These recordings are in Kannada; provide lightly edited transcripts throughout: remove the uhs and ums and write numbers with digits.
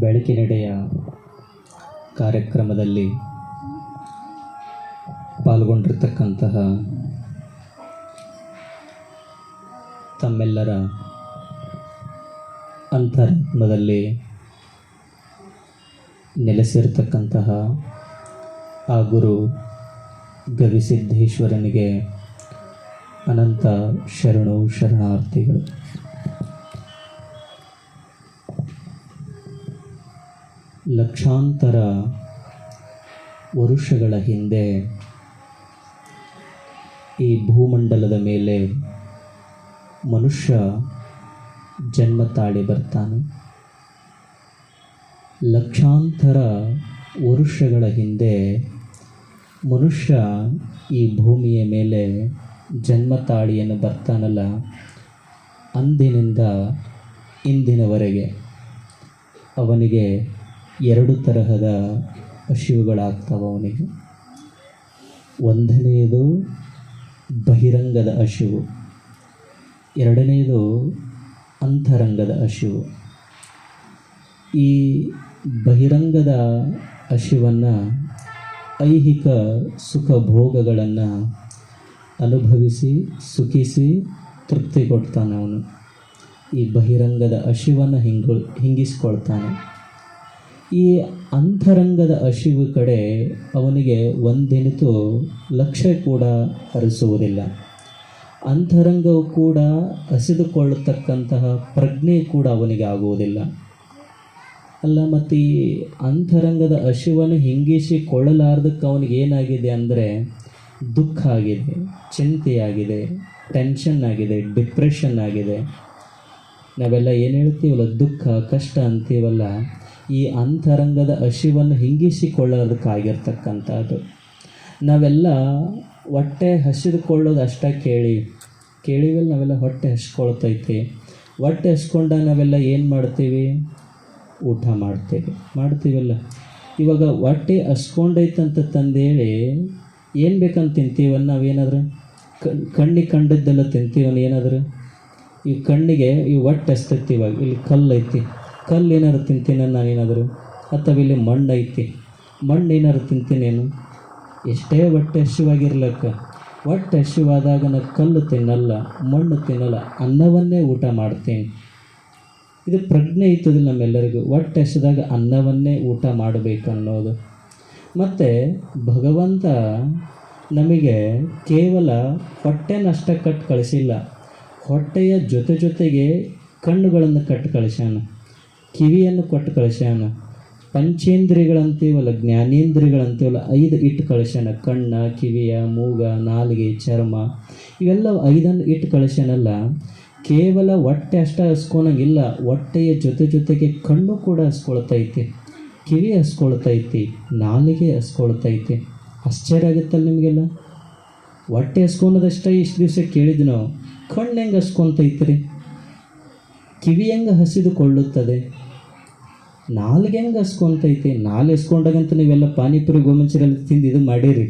ಬೆಳಕಿನೆಡೆಯ ಕಾರ್ಯಕ್ರಮದಲ್ಲಿ ಪಾಲ್ಗೊಂಡಿರ್ತಕ್ಕಂತಹ ತಮ್ಮೆಲ್ಲರ ಅಂತರಾತ್ಮದಲ್ಲಿ ನೆಲೆಸಿರ್ತಕ್ಕಂತಹ ಆ ಗುರು ಗವಿಸಿದ್ದೇಶ್ವರನಿಗೆ ಅನಂತ ಶರಣಾರ್ಥಿಗಳು. ಲಕ್ಷಾಂತರ ವರುಷಗಳ ಹಿಂದೆ ಈ ಭೂಮಂಡಲದ ಮೇಲೆ ಮನುಷ್ಯ ಜನ್ಮ ತಾಳಿ ಬರ್ತಾನೆ. ಲಕ್ಷಾಂತರ ವರುಷಗಳ ಹಿಂದೆ ಮನುಷ್ಯ ಈ ಭೂಮಿಯ ಮೇಲೆ ಜನ್ಮ ತಾಳಿಯನ್ನು ಬರ್ತಾನಲ್ಲ, ಅಂದಿನಿಂದ ಇಂದಿನವರೆಗೆ ಅವನಿಗೆ ಎರಡು ತರಹದ ಹಸಿವುಗಳಾಗ್ತವೆ. ಅವನಿಗೆ ಒಂದನೆಯದು ಬಹಿರಂಗದ ಹಸಿವು, ಎರಡನೆಯದು ಅಂತರಂಗದ ಹಸಿವು. ಈ ಬಹಿರಂಗದ ಹಸಿವನ್ನು ಐಹಿಕ ಸುಖ ಭೋಗಗಳನ್ನು ಅನುಭವಿಸಿ ಸುಖಿಸಿ ತೃಪ್ತಿ ಕೊಡ್ತಾನೆ ಅವನು. ಈ ಬಹಿರಂಗದ ಹಸಿವನ್ನು ಹಿಂಗಿಸ್ಕೊಳ್ತಾನೆ. ಈ ಅಂತರಂಗದ ಹಸಿವು ಕಡೆ ಅವನಿಗೆ ಒಂದಿನಿತೂ ಲಕ್ಷ್ಯ ಕೂಡ ಹರಿಸುವುದಿಲ್ಲ. ಅಂತರಂಗವು ಕೂಡ ಹಸಿದುಕೊಳ್ಳತಕ್ಕಂತಹ ಪ್ರಜ್ಞೆ ಕೂಡ ಅವನಿಗೆ ಆಗುವುದಿಲ್ಲ. ಅಲ್ಲ, ಮತ್ತು ಈ ಅಂತರಂಗದ ಹಸಿವನ್ನು ಹಿಂಗಿಸಿಕೊಳ್ಳಲಾರ್ದಕ್ಕೆ ಅವನಿಗೆ ಏನಾಗಿದೆ ಅಂದರೆ ದುಃಖ ಆಗಿದೆ, ಚಿಂತೆಯಾಗಿದೆ, ಟೆನ್ಷನ್ ಆಗಿದೆ, ಡಿಪ್ರೆಷನ್ ಆಗಿದೆ. ನಾವೆಲ್ಲ ಏನು ಹೇಳ್ತೀವಲ್ಲ, ದುಃಖ ಕಷ್ಟ ಅಂತೀವಲ್ಲ, ಈ ಅಂತರಂಗದ ಹಸಿವನ್ನು ಹಿಂಗಿಸಿಕೊಳ್ಳೋದಕ್ಕಾಗಿರ್ತಕ್ಕಂಥದ್ದು. ನಾವೆಲ್ಲ ಹೊಟ್ಟೆ ಹಸಿದುಕೊಳ್ಳೋದು ಅಷ್ಟೇ ಕೇಳಿವಲ್ಲ, ನಾವೆಲ್ಲ ಹೊಟ್ಟೆ ಹಸ್ಕೊಳ್ತೈತಿ. ಹೊಟ್ಟೆ ಹಸ್ಕೊಂಡಾಗ ನಾವೆಲ್ಲ ಏನು ಮಾಡ್ತೀವಿ? ಊಟ ಮಾಡ್ತೀವಲ್ಲ. ಇವಾಗ ಹೊಟ್ಟೆ ಹಸ್ಕೊಂಡೈತಂತ ತಂದೇಳಿ ಏನು ಬೇಕಂತ ತಿಂತೀವನ್ನ ನಾವೇನಾದರೂ ಕಣ್ಣಿಗೆ ಕಂಡದ್ದೆಲ್ಲ ತಿಂತೀವನ್ನ. ಏನಾದರೂ ಈ ಕಣ್ಣಿಗೆ ಈ ಹೊಟ್ಟೆ ಹಸ್ತೈತಿ. ಇವಾಗ ಇಲ್ಲಿ ಕಲ್ಲು ಐತಿ, ಕಲ್ಲು ಏನಾದ್ರು ತಿಂತೀನಿ ನಾನೇನಾದರೂ, ಅಥವಾ ಇಲ್ಲಿ ಮಣ್ಣು ಐತಿ, ಮಣ್ಣು ಏನಾದ್ರು ತಿಂತೀನೇನು? ಎಷ್ಟೇ ಹೊಟ್ಟೆ ಹಸಿವಾಗಿರ್ಲಕ್ಕ, ಹೊಟ್ಟೆ ಹಸಿವಾದಾಗ ನಾನು ಕಲ್ಲು ತಿನ್ನಲ್ಲ, ಮಣ್ಣು ತಿನ್ನಲ್ಲ, ಅನ್ನವನ್ನೇ ಊಟ ಮಾಡ್ತೀನಿ. ಇದು ಪ್ರಜ್ಞೆ ಇರ್ತದಿಲ್ಲ ನಮ್ಮೆಲ್ಲರಿಗೂ. ಹೊಟ್ಟೆ ಹಸಿದಾಗ ಅನ್ನವನ್ನೇ ಊಟ ಮಾಡಬೇಕನ್ನೋದು. ಮತ್ತು ಭಗವಂತ ನಮಗೆ ಕೇವಲ ಹೊಟ್ಟೆನಷ್ಟೇ ಕಟ್ಟು ಕಳಿಸಿಲ್ಲ, ಹೊಟ್ಟೆಯ ಜೊತೆಗೆ ಕಣ್ಣುಗಳನ್ನು ಕಟ್ಟು ಕಳಿಸ್ಯಾನ, ಕಿವಿಯನ್ನು ಕೊಟ್ಟು ಕಳಿಸ್ಯಾನ, ಪಂಚೇಂದ್ರಿಯಗಳಂತೀವಲ್ಲ, ಜ್ಞಾನೇಂದ್ರಿಯಗಳಂತೀವಲ್ಲ, 5 ಇಟ್ಟು ಕಳಿಸ್ಯಾನ. ಕಣ್ಣ, ಕಿವಿಯ, ಮೂಗ, ನಾಲಿಗೆ, ಚರ್ಮ, ಇವೆಲ್ಲ 5 ಇಟ್ಟು ಕಳಿಸ್ಯಾನಲ್ಲ. ಕೇವಲ ಹೊಟ್ಟೆ ಅಷ್ಟೇ ಹಸ್ಕೊಳಂಗಿಲ್ಲ, ಹೊಟ್ಟೆಯ ಜೊತೆಗೆ ಕಣ್ಣು ಕೂಡ ಹಸ್ಕೊಳ್ತೈತಿ, ಕಿವಿ ಹಸ್ಕೊಳ್ತೈತಿ, ನಾಲಿಗೆ ಹಸ್ಕೊಳ್ತೈತಿ. ಆಶ್ಚರ್ಯ ಆಗುತ್ತಲ್ಲ ನಿಮಗೆಲ್ಲ. ಹೊಟ್ಟೆ ಹಸ್ಕೊಳೋದಷ್ಟೇ ಇಷ್ಟು ದಿವಸ ಕೇಳಿದ್ವಿ ನಾವು. ಕಣ್ಣು ಹೆಂಗೆ ಹಸ್ಕೊತೈತ್ರಿ? ಕಿವಿ ಹೆಂಗೆ ಹಸಿದುಕೊಳ್ಳುತ್ತದೆ? ನಾಲಿಗೆ ಹೆಂಗೆ ಹಸ್ಕೊತೈತಿ? ನಾಲಿಗೆ ಹಸ್ಕೊಂಡಾಗಂತ ನೀವೆಲ್ಲ ಪಾನಿಪುರಿ ಗೋಮಂಚೂರಿಯಲ್ಲಿ ತಿಂದು ಇದು ಮಾಡಿರಿ.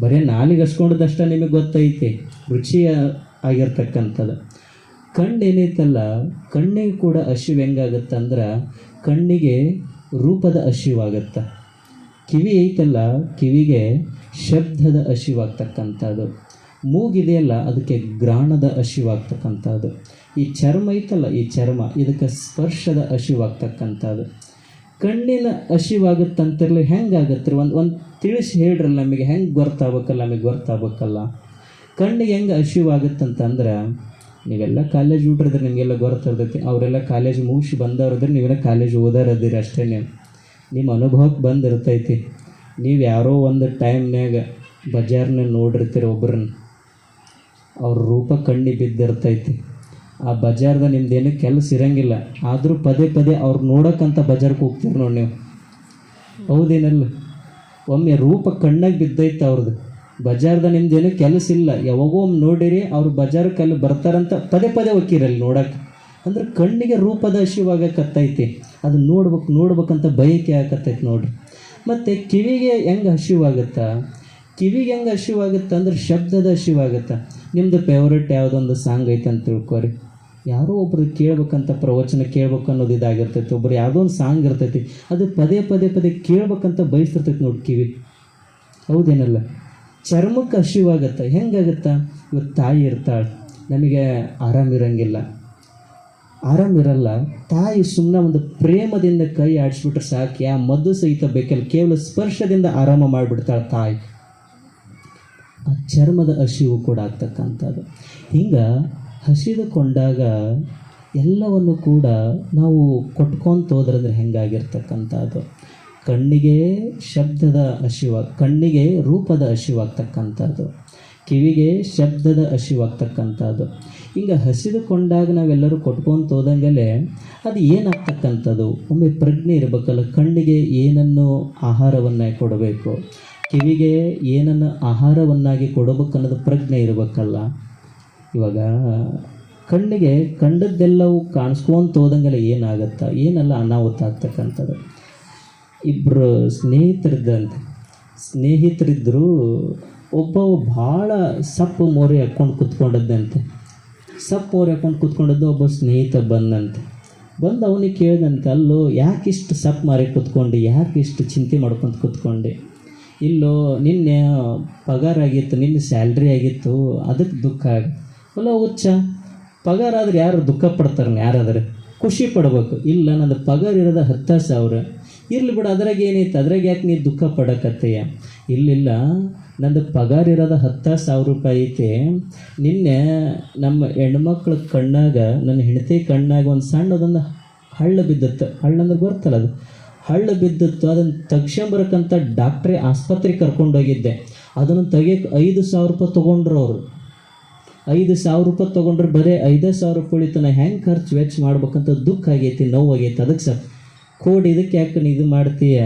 ಬರೀ ನಾಲಿಗೆ ಹಸ್ಕೊಂಡದಷ್ಟೇ ನಿಮಗೆ ಗೊತ್ತೈತಿ, ರುಚಿ ಆಗಿರ್ತಕ್ಕಂಥದ್ದು. ಕಣ್ಣು ಏನೈತಲ್ಲ, ಕಣ್ಣಿಗೆ ಕೂಡ ಹಸಿವು ಹೆಂಗಾಗತ್ತಂದ್ರೆ ಕಣ್ಣಿಗೆ ರೂಪದ ಹಸಿವಾಗತ್ತೆ. ಕಿವಿ ಐತಲ್ಲ, ಕಿವಿಗೆ ಶಬ್ದದ ಹಸಿವಾಗ್ತಕ್ಕಂಥದ್ದು. ಮೂಗಿದೆಯಲ್ಲ, ಅದಕ್ಕೆ ಘ್ರಾಣದ ಹಸಿವಾಗ್ತಕ್ಕಂಥದ್ದು. ಈ ಚರ್ಮ ಐತಲ್ಲ, ಈ ಚರ್ಮ ಇದಕ್ಕೆ ಸ್ಪರ್ಶದ ಹಸಿವಾಗ್ತಕ್ಕಂಥದ್ದು. ಕಣ್ಣಿನ ಹಸಿವಾಗುತ್ತಂತಿರಲಿ, ಹೆಂಗಾಗತ್ರಿ? ಒಂದು ತಿಳಿಸಿ ಹೇಳ್ರಲ್ಲ ನಮಗೆ. ಹೆಂಗೆ ಗೊತ್ತಾಗಬೇಕಲ್ಲ, ನಮಗೆ ಗೊತ್ತಾಗಬೇಕಲ್ಲ. ಕಣ್ಣಿಗೆ ಹೆಂಗೆ ಹಸಿವಾಗುತ್ತಂತಂದ್ರೆ, ನೀವೆಲ್ಲ ಕಾಲೇಜ್ ಹುಡ್ರಿದ್ರೆ ನಿಮಗೆಲ್ಲ ಗೊತ್ತಿರ್ತೈತಿ. ಅವರೆಲ್ಲ ಕಾಲೇಜ್ ಮುಗಿಸಿ ಬಂದವ್ರಿದ್ರೆ ನೀವೆಲ್ಲ ಕಾಲೇಜ್ ಓದಾರದಿರಿ ಅಷ್ಟೇ. ನಿಮ್ಮ ಅನುಭವಕ್ಕೆ ಬಂದಿರ್ತೈತಿ. ನೀವು ಯಾರೋ ಒಂದು ಟೈಮ್ನಾಗ ಬಜಾರ್ನ ನೋಡಿರ್ತೀರಿ ಒಬ್ರನ್ನ, ಅವ್ರ ರೂಪ ಕಣ್ಣಿಗೆ ಬಿದ್ದಿರ್ತೈತಿ. ಆ ಬಜಾರ್ದಾಗ ನಿಮ್ದೇನು ಕೆಲಸ ಇರಂಗಿಲ್ಲ, ಆದರೂ ಪದೇ ಅವ್ರು ನೋಡೋಕ್ಕಂತ ಬಜಾರ್ಗೆ ಹೋಗ್ತೀರಿ ನೋಡಿ ನೀವು. ಹೌದೇನಲ್ಲ? ಒಮ್ಮೆ ರೂಪ ಕಣ್ಣಾಗಿ ಬಿದ್ದೈತೆ ಅವ್ರದ್ದು. ಬಜಾರ್ದಾಗ ನಿಮ್ದೇನು ಕೆಲಸ ಇಲ್ಲ, ಯಾವಾಗೋ ಒಮ್ಮೆ ನೋಡಿರಿ ಅವ್ರು ಬಜಾರಕ್ಕೆ ಅಲ್ಲಿ ಬರ್ತಾರಂತ ಪದೇ ಹೋಗಿರಲ್ಲಿ ನೋಡೋಕೆ. ಅಂದ್ರೆ ಕಣ್ಣಿಗೆ ರೂಪದ ಹಸಿವಾಗಕತ್ತೈತಿ. ಅದು ನೋಡ್ಬೇಕಂತ ಬಯಕೆ ಆಗತ್ತೈತಿ ನೋಡ್ರಿ. ಮತ್ತು ಕಿವಿಗೆ ಹೆಂಗೆ ಹಸಿವಾಗುತ್ತಾ? ಕಿವಿಗೆ ಹೆಂಗೆ ಹಸಿವಾಗುತ್ತೆ ಅಂದ್ರೆ ಶಬ್ದದ ಹಸಿವಾಗುತ್ತೆ. ನಿಮ್ಮದು ಫೇವ್ರೇಟ್ ಯಾವುದೊಂದು ಸಾಂಗ್ ಐತೆ ಅಂತ ತಿಳ್ಕೊರಿ. ಯಾರೋ ಒಬ್ರು ಕೇಳ್ಬೇಕಂತ ಪ್ರವಚನ ಕೇಳ್ಬೇಕು ಅನ್ನೋದು ಇದಾಗಿರ್ತೈತಿ, ಒಬ್ರು ಯಾವುದೋ ಒಂದು ಸಾಂಗ್ ಇರ್ತೈತಿ, ಅದು ಪದೇ ಪದೇ ಪದೇ ಕೇಳ್ಬೇಕಂತ ಬಯಸ್ತಿರ್ತೈತಿ ನೋಡಿ ಕಿವಿ. ಹೌದೇನಲ್ಲ? ಚರ್ಮಕ್ಕೆ ಹಸಿವಾಗತ್ತೆ. ಹೆಂಗಾಗತ್ತ? ಇವತ್ತು ತಾಯಿ ಇರ್ತಾಳೆ, ನಮಗೆ ಆರಾಮಿರಂಗಿಲ್ಲ, ಆರಾಮಿರಲ್ಲ. ತಾಯಿ ಸುಮ್ಮನೆ ಒಂದು ಪ್ರೇಮದಿಂದ ಕೈ ಆಡಿಸ್ಬಿಟ್ರೆ ಸಾಕು, ಯಾ ಮದ್ದು ಸಹಿತ ಬೇಕಲ್ಲ, ಕೇವಲ ಸ್ಪರ್ಶದಿಂದ ಆರಾಮ ಮಾಡಿಬಿಡ್ತಾಳೆ ತಾಯಿ. ಆ ಚರ್ಮದ ಹಸಿವು ಕೂಡ ಆಗ್ತಕ್ಕಂಥದ್ದು. ಹಿಂಗೆ ಹಸಿದುಕೊಂಡಾಗ ಎಲ್ಲವನ್ನು ಕೂಡ ನಾವು ಕೊಟ್ಕೊಂತ ಹೋದ್ರಂದ್ರೆ ಹೆಂಗಾಗಿರ್ತಕ್ಕಂಥದ್ದು. ಕಣ್ಣಿಗೆ ಶಬ್ದದ ಕಣ್ಣಿಗೆ ರೂಪದ ಹಸಿವಾಗ್ತಕ್ಕಂಥದ್ದು, ಕಿವಿಗೆ ಶಬ್ದದ ಹಸಿವಾಗ್ತಕ್ಕಂಥದ್ದು. ಹಿಂಗೆ ಹಸಿದುಕೊಂಡಾಗ ನಾವೆಲ್ಲರೂ ಕೊಟ್ಕೊಂತ ಹೋದಂಗಲೇ ಅದು ಏನಾಗ್ತಕ್ಕಂಥದ್ದು. ಒಮ್ಮೆ ಪ್ರಜ್ಞೆ ಇರಬೇಕಲ್ಲ, ಕಣ್ಣಿಗೆ ಏನನ್ನು ಆಹಾರವನ್ನು ಕೊಡಬೇಕು, ಕಿವಿಗೆ ಏನನ್ನು ಆಹಾರವನ್ನಾಗಿ ಕೊಡಬೇಕನ್ನೋದು ಪ್ರಜ್ಞೆ ಇರಬೇಕಲ್ಲ. ಇವಾಗ ಕಣ್ಣಿಗೆ ಕಂಡದ್ದೆಲ್ಲವೂ ಕಾಣಿಸ್ಕೊಂತ ಹೋದಂಗೆಲ್ಲ ಏನಾಗತ್ತಾ, ಏನೆಲ್ಲ ಅನಾಹುತ ಆಗ್ತಕ್ಕಂಥದ್ದು. ಇಬ್ಬರು ಸ್ನೇಹಿತರಿದ್ದರು. ಒಬ್ಬ ಭಾಳ ಸಪ್ಪು ಮೋರೆ ಹಾಕ್ಕೊಂಡು ಕೂತ್ಕೊಂಡದ್ದಂತೆ. ಸಪ್ಪು ಮೋರೆ ಹಾಕ್ಕೊಂಡು ಕೂತ್ಕೊಂಡದ್ದು ಒಬ್ಬ ಸ್ನೇಹಿತ ಬಂದಂತೆ. ಬಂದು ಅವನಿಗೆ ಕೇಳಿದಂತೆ, ಅಲ್ಲೋ ಯಾಕಿಷ್ಟು ಸಪ್ಪು ಮಾರಿ ಕೂತ್ಕೊಂಡು, ಯಾಕಿಷ್ಟು ಚಿಂತೆ ಮಾಡ್ಕೊಂಡು ಕೂತ್ಕೊಂಡು? ಇಲ್ಲೋ ನಿನ್ನೆ ಪಗಾರ ಆಗಿತ್ತು, ನಿನ್ನೆ ಸ್ಯಾಲ್ರಿ ಆಗಿತ್ತು, ಅದಕ್ಕೆ ದುಃಖ ಆಗುತ್ತೆ. ಅಲ್ಲ ಹುಚ್ಚ, ಪಗಾರ ಆದ್ರೆ ಯಾರು ದುಃಖ ಪಡ್ತಾರೆ? ಯಾರಾದ್ರೆ ಖುಷಿ ಪಡ್ಬೇಕು. ಇಲ್ಲ, ನಂದು ಪಗಾರ ಇರೋದು 10,000, ಇರಲಿ ಬಿಡು, ಅದ್ರಾಗ ಏನೈತೆ, ಅದ್ರಾಗ ಯಾಕೆ ನೀನು ದುಃಖ ಪಡಕತ್ತೆಯ? ಇಲ್ಲ, ನಂದು ಪಗಾರ ಇರೋದು 10,000 ರೂಪಾಯಿ ಐತೆ. ನಿನ್ನೆ ನಮ್ಮ ಹೆಣ್ಮಕ್ಳ ಕಣ್ಣಾಗ, ನನ್ನ ಹೆಂಡತಿ ಕಣ್ಣಾಗ ಒಂದು ಸಣ್ಣದೊಂದು ಹಳ್ಳ ಬಿದ್ದಿತ್ತು. ಹಳ್ಳ ಅಂದ್ರೆ ಬರ್ತಲ್ಲ, ಅದು ಹಳ್ಳ ಬಿದ್ದಿತ್ತು. ಅದನ್ನು ತಗ್ಸ್ಕೊಂಬರಕ್ಕಂತ ಡಾಕ್ಟ್ರೇ ಆಸ್ಪತ್ರೆಗೆ ಕರ್ಕೊಂಡೋಗಿದ್ದೆ. ಅದನ್ನು ತೆಗಿಯೋಕೆ 5,000 ರೂಪಾಯಿ ತೊಗೊಂಡ್ರು ಅವರು. 5,000 ರೂಪಾಯಿ ತೊಗೊಂಡ್ರೆ ಬರೀ 5,000 ರೂಪಾಯಿ ಉಳಿತು. ನಾ ಹೆಂಗೆ ಖರ್ಚು ವೆಚ್ಚ ಮಾಡ್ಬೇಕಂತ ದುಃಖ ಆಗೈತಿ, ನೋವಾಗೈತಿ. ಅದಕ್ಕೆ ಸರ್ ಕೋಡಿ, ಇದಕ್ಕೆ ಯಾಕೆ ಇದು ಮಾಡ್ತೀಯ?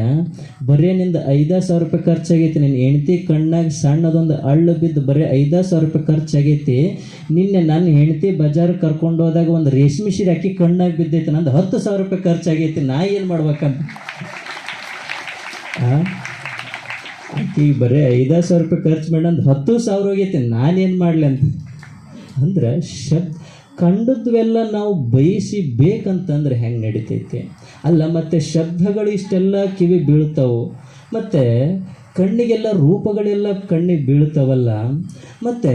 ಬರೀ ನಿಂದು 5,000 ರೂಪಾಯಿ ಖರ್ಚಾಗೈತಿ. ನಿನ್ನ ಹೆಂಡತಿ ಕಣ್ಣಾಗ ಸಣ್ಣದೊಂದು ಹಳ್ಳು ಬಿದ್ದು ಬರೀ 5,000 ರೂಪಾಯಿ ಖರ್ಚಾಗೈತಿ. ನಿನ್ನೆ ನನ್ನ ಹೆಂಡತಿ ಬಜಾರಿಗೆ ಕರ್ಕೊಂಡು ಹೋದಾಗ ಒಂದು ರೇಷ್ಮೆ ಸೀರೆ ಹಾಕಿ ಕಣ್ಣಾಗ ಬಿದ್ದೈತಿ. ನಂದು 10,000 ರೂಪಾಯಿ ಖರ್ಚಾಗೈತಿ. ನಾ ಏನು ಮಾಡ್ಬೇಕಂತ? ಆಕೆ ಬರೀ 5,000 ರೂಪಾಯಿ ಖರ್ಚು ಮಾಡಿ ನಂದು 10,000 ಹೋಗೈತಿ, ನಾನೇನು ಮಾಡಲಿ ಅಂತ. ಅಂದ್ರೆ ಕಂಡದ್ವೆಲ್ಲ ನಾವು ಬಯಸಿ ಬೇಕಂತಂದ್ರೆ ಹೆಂಗೆ ನಡಿತೈತಿ? ಅಲ್ಲ, ಮತ್ತು ಶಬ್ದಗಳು ಇಷ್ಟೆಲ್ಲ ಕಿವಿ ಬೀಳ್ತಾವೆ, ಮತ್ತು ಕಣ್ಣಿಗೆಲ್ಲ ರೂಪಗಳೆಲ್ಲ ಕಣ್ಣಿಗೆ ಬೀಳ್ತಾವಲ್ಲ, ಮತ್ತು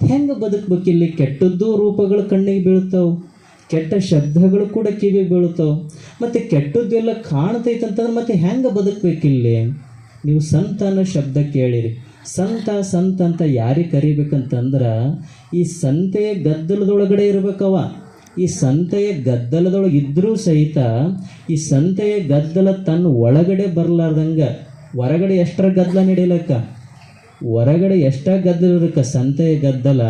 ಹೆಂಗೆ ಬದುಕಬೇಕಿಲ್ಲಿ? ಕೆಟ್ಟದ್ದು ರೂಪಗಳು ಕಣ್ಣಿಗೆ ಬೀಳ್ತಾವೆ, ಕೆಟ್ಟ ಶಬ್ದಗಳು ಕೂಡ ಕಿವಿಗೆ ಬೀಳ್ತಾವೆ, ಮತ್ತು ಕೆಟ್ಟದ್ದೆಲ್ಲ ಕಾಣ್ತೈತಂತಂದ್ರೆ ಮತ್ತೆ ಹೆಂಗೆ ಬದುಕಬೇಕಿಲ್ಲಿ? ನೀವು ಸಂತ ಅನ್ನೋ ಶಬ್ದ ಕೇಳಿರಿ. ಸಂತ ಅಂತ ಯಾರಿಗೆ ಕರಿಬೇಕಂತಂದ್ರೆ ಈ ಸಂತೆಯ ಗದ್ದಲದೊಳಗಡೆ ಇರ್ಬೇಕವ. ಈ ಸಂತೆಯ ಗದ್ದಲದೊಳಗೆ ಇದ್ದರೂ ಸಹಿತ ಈ ಸಂತೆಯ ಗದ್ದಲ ತನ್ನ ಒಳಗಡೆ ಬರಲಾರ್ದಂಗೆ, ಹೊರಗಡೆ ಎಷ್ಟರ ಗದ್ದಲ ನಡೀಲಕ್ಕ, ಹೊರಗಡೆ ಎಷ್ಟ ಗದ್ದಲ ಇರಕ್ಕ, ಸಂತೆಯ ಗದ್ದಲ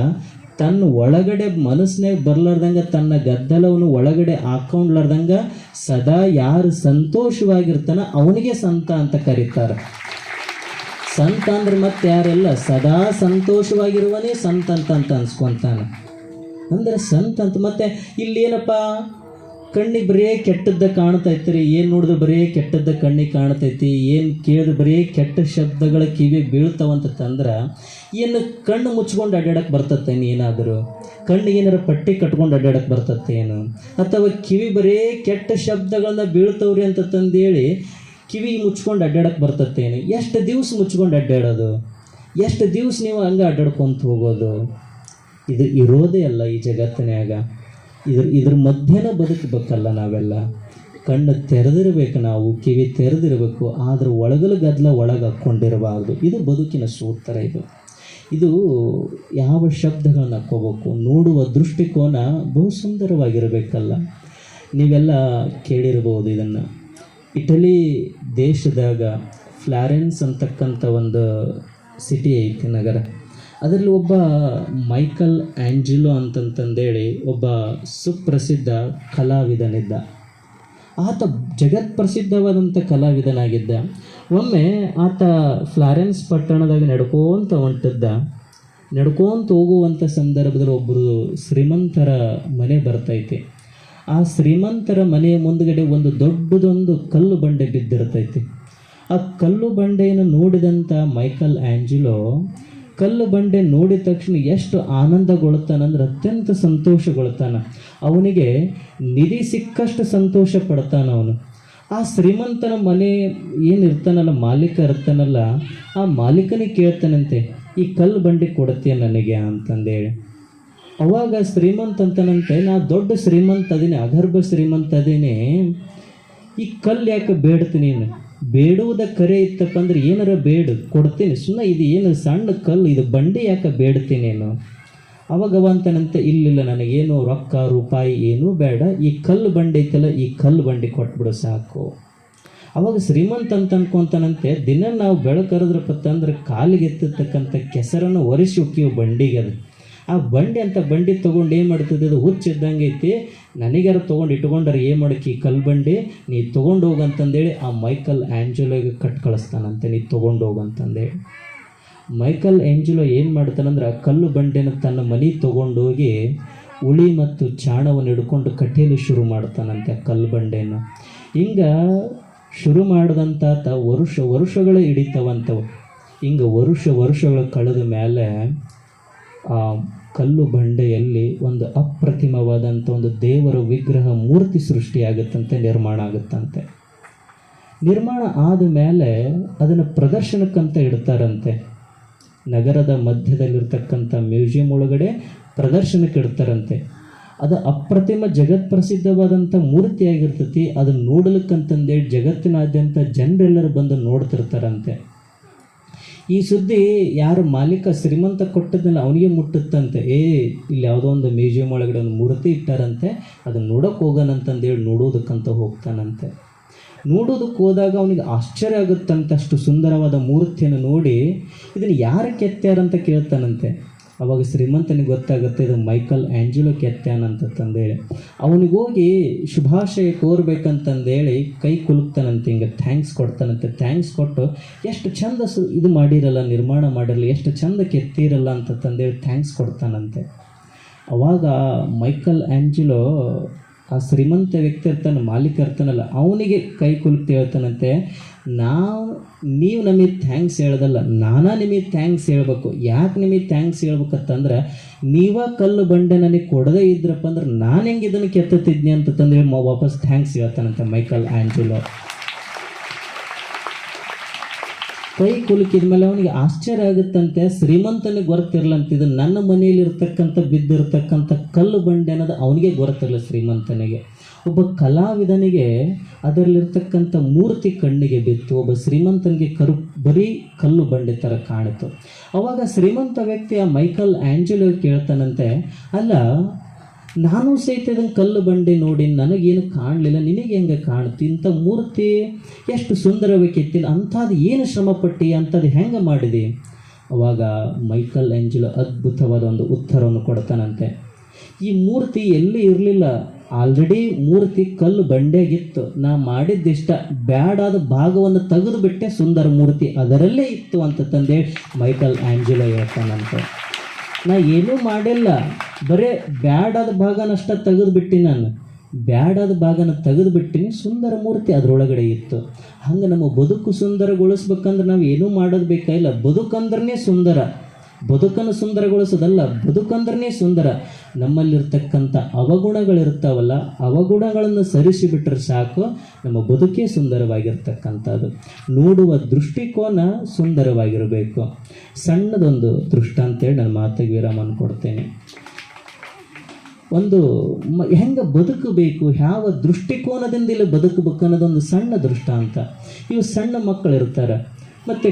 ತನ್ನ ಒಳಗಡೆ ಮನಸ್ಸಿನಾಗ ಬರಲಾರ್ದಂಗೆ, ತನ್ನ ಗದ್ದಲವನ್ನು ಒಳಗಡೆ ಹಾಕೊಂಡ್ಲಾರ್ದಂಗೆ ಸದಾ ಯಾರು ಸಂತೋಷವಾಗಿರ್ತಾನ ಅವನಿಗೆ ಸಂತ ಅಂತ ಕರೀತಾರೆ. ಸಂತ ಅಂದ್ರೆ ಮತ್ತೆ ಯಾರೆಲ್ಲ ಸದಾ ಸಂತೋಷವಾಗಿರುವನೇ ಸಂತ ಅಂತ ಅನ್ಸ್ಕೊಂತಾನೆ. ಅಂದ್ರೆ ಸಂತ ಅಂತ. ಮತ್ತೆ ಇಲ್ಲೇನಪ್ಪ, ಕಣ್ಣಿಗೆ ಬರೀ ಕೆಟ್ಟದ್ದ ಕಾಣ್ತೈತ್ರಿ, ಏನು ನೋಡಿದ್ರೆ ಬರೀ ಕೆಟ್ಟದ್ದ ಕಣ್ಣಿಗೆ ಕಾಣ್ತೈತಿ, ಏನು ಕೇಳಿದ್ರೆ ಬರೀ ಕೆಟ್ಟ ಶಬ್ದಗಳ ಕಿವಿ ಬೀಳ್ತಾವಂತಂದ್ರೆ ಏನು ಕಣ್ಣು ಮುಚ್ಕೊಂಡು ಅಡ್ಡಾಡಕ್ಕೆ ಬರ್ತತ್ತೇನು? ಏನಾದರೂ ಕಣ್ಣಿಗೆ ಏನಾರು ಪಟ್ಟಿ ಕಟ್ಕೊಂಡು ಅಡ್ಡಾಡಕ್ಕೆ ಬರ್ತತ್ತೇನು? ಅಥವಾ ಕಿವಿ ಬರೀ ಕೆಟ್ಟ ಶಬ್ದಗಳನ್ನ ಬೀಳ್ತವ್ರಿ ಅಂತ ತಂದೇಳಿ ಕಿವಿಗೆ ಮುಚ್ಕೊಂಡು ಅಡ್ಡಾಡಕ್ಕೆ ಬರ್ತತ್ತೇನು? ಎಷ್ಟು ದಿವಸ ಮುಚ್ಕೊಂಡು ಅಡ್ಡಾಡೋದು? ಎಷ್ಟು ದಿವಸ ನೀವು ಹಂಗೆ ಅಡ್ಡಾಡ್ಕೊಂತ ಹೋಗೋದು? ಇದು ಇರೋದೇ ಅಲ್ಲ ಈ ಜಗತ್ತಿನಾಗ. ಇದ್ರ ಮಧ್ಯೆನ ಬದುಕಬೇಕಲ್ಲ ನಾವೆಲ್ಲ. ಕಣ್ಣು ತೆರೆದಿರಬೇಕು, ನಾವು ಕಿವಿ ತೆರೆದಿರಬೇಕು, ಆದ್ರೆ ಒಳಗಲು ಗದ್ದಲ ಒಳಗೆ ಹಾಕ್ಕೊಂಡಿರಬಾರ್ದು. ಇದು ಬದುಕಿನ ಸೂತ್ರ. ಇದು ಯಾವ ಶಬ್ದಗಳನ್ನ ಹಾಕ್ಕೋಬೇಕು, ನೋಡುವ ದೃಷ್ಟಿಕೋನ ಬಹು ಸುಂದರವಾಗಿರಬೇಕಲ್ಲ. ನೀವೆಲ್ಲ ಕೇಳಿರ್ಬೋದು ಇದನ್ನು. ಇಟಲಿ ದೇಶದಾಗ ಫ್ಲಾರೆನ್ಸ್ ಅಂತಕ್ಕಂಥ ಒಂದು ಸಿಟಿ ಐತಿ, ನಗರ. ಅದರಲ್ಲಿ ಒಬ್ಬ ಮೈಕಲ್ ಆ್ಯಂಜಿಲೋ ಅಂತಂತಂದೇಳಿ ಒಬ್ಬ ಸುಪ್ರಸಿದ್ಧ ಕಲಾವಿದನಿದ್ದ. ಆತ ಜಗತ್ಪ್ರಸಿದ್ಧವಾದಂಥ ಕಲಾವಿದನಾಗಿದ್ದ. ಒಮ್ಮೆ ಆತ ಫ್ಲಾರೆನ್ಸ್ ಪಟ್ಟಣದಾಗ ನಡ್ಕೊಂತ ಹೋಗುವಂಥ ಸಂದರ್ಭದಲ್ಲಿ ಒಬ್ಬರು ಶ್ರೀಮಂತರ ಮನೆ ಬರ್ತೈತಿ. ಆ ಶ್ರೀಮಂತರ ಮನೆಯ ಮುಂದುಗಡೆ ಒಂದು ದೊಡ್ಡದೊಂದು ಕಲ್ಲು ಬಂಡೆ ಬಿದ್ದಿರ್ತೈತಿ. ಆ ಕಲ್ಲು ಬಂಡೆಯನ್ನು ನೋಡಿದಂಥ ಮೈಕಲ್ ಆ್ಯಂಜಿಲೋ ಕಲ್ಲು ಬಂಡೆ ನೋಡಿದ ತಕ್ಷಣ ಎಷ್ಟು ಆನಂದಗೊಳ್ತಾನಂದ್ರೆ ಅತ್ಯಂತ ಸಂತೋಷಗೊಳ್ತಾನ. ಅವನಿಗೆ ನಿಧಿ ಸಿಕ್ಕಷ್ಟು ಸಂತೋಷ ಪಡ್ತಾನ ಅವನು. ಆ ಶ್ರೀಮಂತನ ಮನೆ ಏನಿರ್ತಾನಲ್ಲ, ಮಾಲೀಕ ಇರ್ತಾನಲ್ಲ, ಆ ಮಾಲೀಕನಿಗೆ ಕೇಳ್ತಾನಂತೆ, ಈ ಕಲ್ಲು ಬಂಡೆ ಕೊಡ್ತೀಯ ನನಗೆ ಅಂತಂದೇಳಿ. ಅವಾಗ ಶ್ರೀಮಂತ ಅಂತನಂತೆ, ನಾ ದೊಡ್ಡ ಶ್ರೀಮಂತ ಅದೀನಿ, ಅಗರ್ಭ ಶ್ರೀಮಂತ ಅದೀನಿ, ಈ ಕಲ್ಲು ಯಾಕೆ ಬೇಡ್ತೀನಿ? ನೀನು ಬೇಡುವುದ ಕರೆ ಇತ್ತಪ್ಪ ಅಂದ್ರೆ ಏನಾರ ಬೇಡು ಕೊಡ್ತೀನಿ, ಸುಮ್ಮನೆ ಇದು ಏನು ಸಣ್ಣ ಕಲ್ಲು, ಇದು ಬಂಡಿ ಯಾಕೆ ಬೇಡ್ತೀನಿ ನೀನು? ಅವಾಗ ಅಂತನಂತೆ, ಇಲ್ಲ ನನಗೇನು ರೊಕ್ಕ ರೂಪಾಯಿ ಏನೂ ಬೇಡ, ಈ ಕಲ್ಲು ಬಂಡಿ ಐತಲ್ಲ, ಈ ಕಲ್ಲು ಬಂಡಿ ಕೊಟ್ಬಿಡು ಸಾಕು. ಅವಾಗ ಶ್ರೀಮಂತ ಅಂತ ಅನ್ಕೊಂತಾನಂತೆ, ದಿನ ನಾವು ಬೆಳಕರದ್ರಪ್ಪ ಅಂದ್ರೆ ಕಾಲಿಗೆ ಎತ್ತಿರ್ತಕ್ಕಂಥ ಕೆಸರನ್ನು ಒರೆಸಿ ಉಕ್ಕಿವು ಬಂಡಿಗೆ. ಅದು ಆ ಬಂಡಿ ಅಂತ ಬಂಡಿ ತೊಗೊಂಡು ಏನು ಮಾಡ್ತದೆ, ಅದು ಹುಚ್ಚಿದ್ದಂಗೆ ಐತಿ, ನನಗ್ಯಾರು ತೊಗೊಂಡು ಇಟ್ಕೊಂಡ್ರೆ ಏನು ಮಾಡಕ್ಕೆ, ಈ ಕಲ್ಲು ಬಂಡಿ ನೀ ತೊಗೊಂಡು ಹೋಗಂತಂದೇಳಿ ಆ ಮೈಕಲ್ ಆ್ಯಂಜಲೋಗೆ ಕಟ್ಕಳಿಸ್ತಾನಂತೆ, ನೀ ತೊಗೊಂಡು ಹೋಗಂತಂದೇಳಿ. ಮೈಕಲ್ ಆ್ಯಂಜಲೋ ಏನು ಮಾಡ್ತಾನಂದ್ರೆ ಆ ಕಲ್ಲು ಬಂಡೆನ ತನ್ನ ಮನೆ ತೊಗೊಂಡೋಗಿ ಉಳಿ ಮತ್ತು ಚಾಣವನ್ನು ಹಿಡ್ಕೊಂಡು ಕಟ್ಟೇಲಿ ಶುರು ಮಾಡ್ತಾನಂತೆ ಆ ಕಲ್ಲು ಬಂಡೆನ. ಹಿಂಗೆ ಶುರು ಮಾಡಿದಂಥ ವರ್ಷಗಳು ಹಿಡಿತಾವಂತವು. ಹಿಂಗೆ ವರ್ಷಗಳು ಕಳೆದ ಮೇಲೆ ಆ ಕಲ್ಲು ಬಂಡೆಯಲ್ಲಿ ಒಂದು ಅಪ್ರತಿಮವಾದಂಥ ಒಂದು ದೇವರ ವಿಗ್ರಹ ಮೂರ್ತಿ ಸೃಷ್ಟಿಯಾಗುತ್ತಂತೆ, ನಿರ್ಮಾಣ ಆಗುತ್ತಂತೆ. ನಿರ್ಮಾಣ ಆದ ಮೇಲೆ ಅದನ್ನು ಪ್ರದರ್ಶನಕ್ಕಂತ ಇಡ್ತಾರಂತೆ. ನಗರದ ಮಧ್ಯದಲ್ಲಿರ್ತಕ್ಕಂಥ ಮ್ಯೂಸಿಯಂ ಒಳಗಡೆ ಪ್ರದರ್ಶನಕ್ಕೆ ಇಡ್ತಾರಂತೆ. ಅದು ಅಪ್ರತಿಮ ಜಗತ್ಪ್ರಸಿದ್ಧವಾದಂಥ ಮೂರ್ತಿಯಾಗಿರ್ತೈತಿ. ಅದನ್ನು ನೋಡಲಿಕ್ಕಂತಂದೇಳಿ ಜಗತ್ತಿನಾದ್ಯಂತ ಜನರೆಲ್ಲರೂ ಬಂದು ನೋಡ್ತಿರ್ತಾರಂತೆ. ಈ ಸುದ್ದಿ ಯಾರು ಮಾಲೀಕ ಶ್ರೀಮಂತ ಕೊಟ್ಟದನ್ನ ಅವನಿಗೆ ಮುಟ್ಟುತ್ತಂತೆ. ಇಲ್ಲಿ ಯಾವುದೋ ಒಂದು ಮ್ಯೂಸಿಯಂ ಒಳಗಡೆ ಒಂದು ಮೂರ್ತಿ ಇಟ್ಟಾರಂತೆ, ಅದನ್ನು ನೋಡೋಕೆ ಹೋಗೋಣಂತಂದೇಳಿ ನೋಡೋದಕ್ಕಂತ ಹೋಗ್ತಾನಂತೆ. ನೋಡೋದಕ್ಕೆ ಹೋದಾಗ ಅವನಿಗೆ ಆಶ್ಚರ್ಯ ಆಗುತ್ತಂತೆ, ಅಷ್ಟು ಸುಂದರವಾದ ಮೂರ್ತಿಯನ್ನು ನೋಡಿ ಇದನ್ನು ಯಾರು ಕೆತ್ತಾರಂತ ಕೇಳ್ತಾನಂತೆ. ಅವಾಗ ಶ್ರೀಮಂತನಿಗೆ ಗೊತ್ತಾಗುತ್ತೆ, ಇದು ಮೈಕಲ್ ಆ್ಯಂಜಲೋ ಕೆತ್ತಾನಂತಂದೇಳಿ. ಅವನಿಗೋಗಿ ಶುಭಾಶಯ ಕೋರ್ಬೇಕಂತಂದೇಳಿ ಕೈ ಕುಲುಕ್ತಾನಂತೆ, ಹಿಂಗೆ ಥ್ಯಾಂಕ್ಸ್ ಕೊಡ್ತಾನಂತೆ. ಥ್ಯಾಂಕ್ಸ್ ಕೊಟ್ಟು, ಎಷ್ಟು ಚಂದ ಇದು ಮಾಡಿರಲ್ಲ, ನಿರ್ಮಾಣ ಮಾಡಿರಲ್ಲ, ಎಷ್ಟು ಚಂದ ಕೆತ್ತಿರಲ್ಲ ಅಂತಂದೇಳಿ ಥ್ಯಾಂಕ್ಸ್ ಕೊಡ್ತಾನಂತೆ. ಅವಾಗ ಮೈಕಲ್ ಆ್ಯಂಜಲೋ ಆ ಶ್ರೀಮಂತ ವ್ಯಕ್ತಿ ಇರ್ತಾನೆ, ಮಾಲೀಕ ಇರ್ತಾನಲ್ಲ, ಅವನಿಗೆ ಕೈ ಕುಲುಕ್ತಿ ಹೇಳ್ತಾನಂತೆ, ನೀವು ನಮಗೆ ಥ್ಯಾಂಕ್ಸ್ ಹೇಳ್ದಲ್ಲ, ನಾನಾ ನಿಮಗೆ ಥ್ಯಾಂಕ್ಸ್ ಹೇಳ್ಬೇಕು. ಯಾಕೆ ನಿಮಗೆ ಥ್ಯಾಂಕ್ಸ್ ಹೇಳ್ಬೇಕಂತಂದ್ರೆ, ನೀವ ಕಲ್ಲು ಬಂಡೆ ನನಗೆ ಕೊಡದೇ ಇದ್ರಪ್ಪ ಅಂದ್ರೆ ನಾನು ಹೆಂಗೆ ಇದನ್ನು ಕೆತ್ತತಿದ್ನಿ ಅಂತಂದೇಳಿ ವಾಪಸ್ ಥ್ಯಾಂಕ್ಸ್ ಹೇಳ್ತಾನಂತೆ ಮೈಕಲ್ ಆ್ಯಂಜಲೋ. ಕೈ ಕುಲುಕಿದ ಮೇಲೆ ಅವನಿಗೆ ಆಶ್ಚರ್ಯ ಆಗುತ್ತಂತೆ, ಶ್ರೀಮಂತನಿಗೆ ಗೊತ್ತಿರಲಂತ, ಇದು ನನ್ನ ಮನೆಯಲ್ಲಿ ಇರ್ತಕ್ಕಂಥ ಬಿದ್ದಿರ್ತಕ್ಕಂಥ ಕಲ್ಲು ಬಂಡೆ ಅನ್ನೋದು ಅವನಿಗೆ ಗೊತ್ತಿರಲ್ಲ ಶ್ರೀಮಂತನಿಗೆ. ಒಬ್ಬ ಕಲಾವಿದನಿಗೆ ಅದರಲ್ಲಿರ್ತಕ್ಕಂಥ ಮೂರ್ತಿ ಕಣ್ಣಿಗೆ ಬಿತ್ತು, ಒಬ್ಬ ಶ್ರೀಮಂತನಿಗೆ ಬರೀ ಕಲ್ಲು ಬಂಡೆ ಥರ ಕಾಣಿತು. ಅವಾಗ ಶ್ರೀಮಂತ ವ್ಯಕ್ತಿ ಆ ಮೈಕಲ್ ಆ್ಯಂಜಲೋ ಕೇಳ್ತಾನಂತೆ, ಅಲ್ಲ ನಾನು ಸಹಿತ ಇದನ್ನು ಕಲ್ಲು ಬಂಡೆ ನೋಡಿ ನನಗೇನು ಕಾಣಲಿಲ್ಲ, ನಿನಗೆ ಹೆಂಗೆ ಕಾಣ್ತಿ? ಇಂಥ ಮೂರ್ತಿ ಎಷ್ಟು ಸುಂದರವಾಗಿ ಕೆತ್ತಿಲ್ಲ, ಅಂಥದ್ದು ಏನು ಶ್ರಮಪಟ್ಟು ಅಂಥದ್ದು ಹೆಂಗೆ ಮಾಡಿದೆ? ಅವಾಗ ಮೈಕಲ್ ಆ್ಯಂಜಲೋ ಅದ್ಭುತವಾದ ಒಂದು ಉತ್ತರವನ್ನು ಕೊಡ್ತಾನಂತೆ. ಈ ಮೂರ್ತಿ ಎಲ್ಲಿ ಇರಲಿಲ್ಲ, ಆಲ್ರೆಡಿ ಮೂರ್ತಿ ಕಲ್ಲು ಬಂಡೆಗಿತ್ತು. ನಾ ಮಾಡಿದ್ದಿಷ್ಟ ಬ್ಯಾಡಾದ ಭಾಗವನ್ನು ತೆಗೆದು ಬಿಟ್ಟೆ, ಸುಂದರ ಮೂರ್ತಿ ಅದರಲ್ಲೇ ಇತ್ತು ಅಂತಂದೇಳಿ ಮೈಕಲ್ ಆ್ಯಂಜಲೋ ಹೇಳ್ತಾನಂತೆ. ನಾ ಏನೂ ಮಾಡಿಲ್ಲ, ಬರೇ ಬ್ಯಾಡಾದ ಭಾಗನಷ್ಟ ತೆಗೆದುಬಿಟ್ಟು, ನಾನು ಬ್ಯಾಡಾದ ಭಾಗನ ತೆಗೆದುಬಿಟ್ಟಿನಿ, ಸುಂದರ ಮೂರ್ತಿ ಅದರೊಳಗಡೆ ಇತ್ತು. ಹಂಗೆ ನಮ್ಮ ಬದುಕು ಸುಂದರಗೊಳಿಸ್ಬೇಕಂದ್ರೆ ನಾವು ಏನೂ ಮಾಡೋದು ಬೇಕಾಗಿಲ್ಲ. ಬದುಕಂದ್ರೇ ಸುಂದರ, ಬದುಕನ್ನು ಸುಂದರಗೊಳಿಸೋದಲ್ಲ, ಬದುಕಂದ್ರೇ ಸುಂದರ. ನಮ್ಮಲ್ಲಿರ್ತಕ್ಕಂಥ ಅವಗುಣಗಳಿರ್ತಾವಲ್ಲ, ಅವಗುಣಗಳನ್ನು ಸರಿಸಿಬಿಟ್ರೆ ಸಾಕು, ನಮ್ಮ ಬದುಕೇ ಸುಂದರವಾಗಿರ್ತಕ್ಕಂಥದ್ದು. ನೋಡುವ ದೃಷ್ಟಿಕೋನ ಸುಂದರವಾಗಿರಬೇಕು. ಸಣ್ಣದೊಂದು ದೃಷ್ಟಾಂತೇಳಿ ನಾನು ಮಾತಿಗೆ ವಿರಾಮ ಕೊಡ್ತೇನೆ. ಒಂದು ಹೆಂಗೆ ಬದುಕಬೇಕು, ಯಾವ ದೃಷ್ಟಿಕೋನದಿಂದ ಇಲ್ಲಿ ಬದುಕಬೇಕು ಅನ್ನೋದೊಂದು ಸಣ್ಣ ದೃಷ್ಟಾಂತ. ಇವು ಸಣ್ಣ ಮಕ್ಕಳಿರ್ತಾರೆ, ಮತ್ತು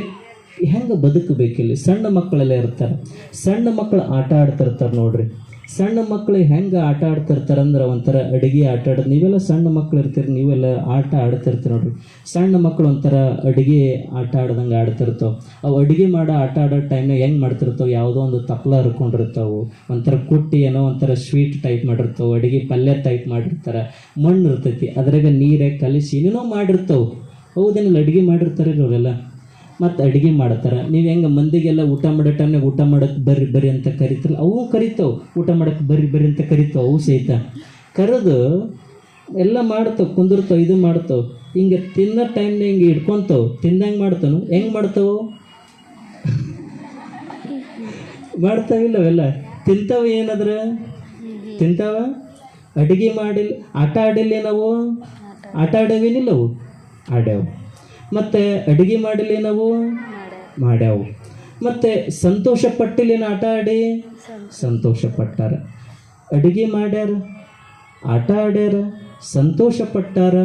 ಹೆಂಗೆ ಬದುಕಬೇಕಿಲ್ಲಿ ಸಣ್ಣ ಮಕ್ಕಳೆಲ್ಲ ಇರ್ತಾರೆ. ಸಣ್ಣ ಮಕ್ಕಳು ಆಟ ಆಡ್ತಿರ್ತಾರೆ ನೋಡ್ರಿ. ಸಣ್ಣ ಮಕ್ಕಳು ಹೆಂಗೆ ಆಟ ಆಡ್ತಿರ್ತಾರೆ ಅಂದ್ರೆ ಒಂಥರ ಅಡುಗೆ ಆಟ ಆಡೋದು. ನೀವೆಲ್ಲ ಸಣ್ಣ ಮಕ್ಕಳು ಇರ್ತೀರಿ, ನೀವೆಲ್ಲ ಆಟ ಆಡ್ತಿರ್ತೀರಿ ನೋಡ್ರಿ. ಸಣ್ಣ ಮಕ್ಕಳು ಒಂಥರ ಅಡುಗೆ ಆಟ ಆಡ್ದಂಗೆ ಆಡ್ತಿರ್ತಾವೆ. ಅವು ಅಡುಗೆ ಮಾಡೋ ಆಟ ಆಡೋ ಟೈಮ್ನಾಗ ಹೆಂಗೆ ಮಾಡ್ತಿರ್ತಾವೆ, ಯಾವುದೋ ಒಂದು ತಪ್ಪಲ ಹರ್ಕೊಂಡಿರ್ತಾವೆ, ಒಂಥರ ಕುಟ್ಟಿ ಏನೋ ಒಂಥರ ಸ್ವೀಟ್ ಟೈಪ್ ಮಾಡಿರ್ತಾವೆ, ಅಡುಗೆ ಪಲ್ಯ ಟೈಪ್ ಮಾಡಿರ್ತಾರೆ, ಮಣ್ಣು ಇರ್ತೈತಿ, ಅದ್ರಾಗ ನೀರೇ ಕಲಿಸಿ ಏನೇನೋ ಮಾಡಿರ್ತಾವೆ. ಹೌದೇನಿಲ್ಲ, ಅಡುಗೆ ಮಾಡಿರ್ತಾರೆ ಇವರೆಲ್ಲ. ಮತ್ತು ಅಡುಗೆ ಮಾಡ್ತಾರೆ. ನೀವು ಹೆಂಗೆ ಮಂದಿಗೆಲ್ಲ ಊಟ ಮಾಡೋ ಟೈಮ್ನಾಗ ಊಟ ಮಾಡೋಕ್ಕೆ ಬರ್ರಿ ಅಂತ ಕರಿತಾರಲ್ಲ, ಅವು ಕರಿತಾವೆ. ಊಟ ಮಾಡೋಕ್ಕೆ ಬರ್ರಿ ಅಂತ ಕರಿತಾವೆ. ಅವು ಸಹಿತ ಕರೆದು ಎಲ್ಲ ಮಾಡ್ತಾವೆ, ಕುಂದಿರ್ತಾವೆ, ಇದು ಮಾಡ್ತಾವೆ. ಹಿಂಗೆ ತಿನ್ನೋ ಟೈಮ್ನಾಗ ಹಿಂಗೆ ಇಟ್ಕೊತಾವೆ, ತಿಂದಂಗೆ ಮಾಡ್ತಾವೆ. ಹೆಂಗೆ ಮಾಡ್ತಾವೆ? ಮಾಡ್ತಾವಿಲ್ಲ ಅವೆಲ್ಲ ತಿಂತಾವ ಏನಾದ್ರ ತಿಂತಾವ ಅಡುಗೆ ಮಾಡಿಲ್ಲ ಆಟ ಆಡಿಲ್ಲ ನಾವು ಆಟ ಆಡವೇನಿಲ್ಲವು ಆಡ್ಯಾವು ಮತ್ತು ಅಡುಗೆ ಮಾಡಿಲ್ಲ ನಾವು ಮಾಡ್ಯಾವು ಮತ್ತು ಸಂತೋಷ ಪಟ್ಟಿಲ್ಲೇನು ಆಟ ಆಡಿ ಸಂತೋಷ ಪಟ್ಟಾರ ಅಡುಗೆ ಮಾಡ್ಯಾರ ಆಟ ಆಡ್ಯಾರ ಸಂತೋಷ ಪಟ್ಟಾರ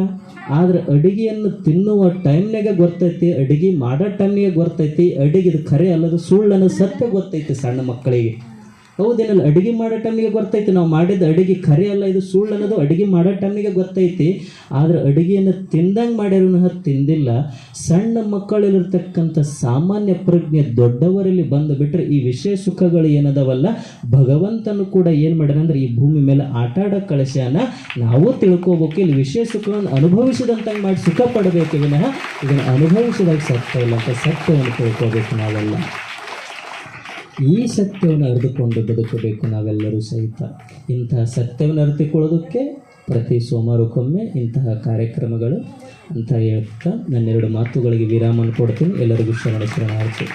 ಆದ್ರೆ ಅಡುಗೆಯನ್ನು ತಿನ್ನುವ ಟೈಮ್ನಾಗ ಗೊತ್ತೈತಿ ಅಡುಗೆ ಮಾಡೋ ಟೈಮಿಗೆ ಗೊತ್ತೈತಿ ಅಡುಗೆದು ಖರೆ ಅಲ್ಲದು ಸುಳ್ಳು ಅನ್ನೋದು ಸತ್ಯ ಗೊತ್ತೈತಿ ಸಣ್ಣ ಮಕ್ಕಳಿಗೆ ಹೌದೇನಲ್ಲ ಅಡುಗೆ ಮಾಡೋ ಟೈಮಿಗೆ ಗೊತ್ತೈತಿ ನಾವು ಮಾಡಿದ ಅಡುಗೆ ಖರೆ ಅಲ್ಲ ಇದು ಸುಳ್ಳು ಅನ್ನೋದು ಅಡುಗೆ ಮಾಡೋ ಟೈಮಿಗೆ ಗೊತ್ತೈತಿ ಆದ್ರೆ ಅಡುಗೆಯನ್ನು ತಿಂದಂಗೆ ಮಾಡ್ಯಾರ ತಿಂದಿಲ್ಲ ಸಣ್ಣ ಮಕ್ಕಳಲ್ಲಿರ್ತಕ್ಕಂಥ ಸಾಮಾನ್ಯ ಪ್ರಜ್ಞೆ ದೊಡ್ಡವರಲ್ಲಿ ಬಂದು ಬಿಟ್ಟರೆ ಈ ವಿಷಯ ಸುಖಗಳು ಏನದವಲ್ಲ ಭಗವಂತನು ಕೂಡ ಏನು ಮಾಡ್ಯಾರ ಅಂದ್ರೆ ಈ ಭೂಮಿ ಮೇಲೆ ಆಟ ಆಡೋ ಕಳಶನ ನಾವು ತಿಳ್ಕೋಬೇಕು ಇಲ್ಲಿ ವಿಷಯ ಸುಖವನ್ನು ಅನುಭವಿಸಿದಂತಂಗೆ ಮಾಡಿ ಸುಖ ಪಡಬೇಕು ವಿನಃ ಇದನ್ನು ಅನುಭವಿಸಿದಾಗ ಸತ್ಯ ಇಲ್ಲ ಅಂತ ಸತ್ಯವನ್ನು ತಿಳ್ಕೋಬೇಕು ನಾವೆಲ್ಲ ಈ ಸತ್ಯವನ್ನು ಅರಿದುಕೊಂಡು ಬದುಕಬೇಕು ನಾವೆಲ್ಲರೂ ಸಹಿತ ಇಂತಹ ಸತ್ಯವನ್ನು ಅರಿತುಕೊಳ್ಳೋದಕ್ಕೆ ಪ್ರತಿ ಸೋಮವಾರಕ್ಕೊಮ್ಮೆ ಇಂತಹ ಕಾರ್ಯಕ್ರಮಗಳು ಅಂತ ಹೇಳ್ತಾ ನನ್ನೆರಡು ಮಾತುಗಳಿಗೆ ವಿರಾಮವನ್ನು ಕೊಡ್ತೀನಿ ಎಲ್ಲರಿಗೂ ಶರಣಾರ್ಥಿ.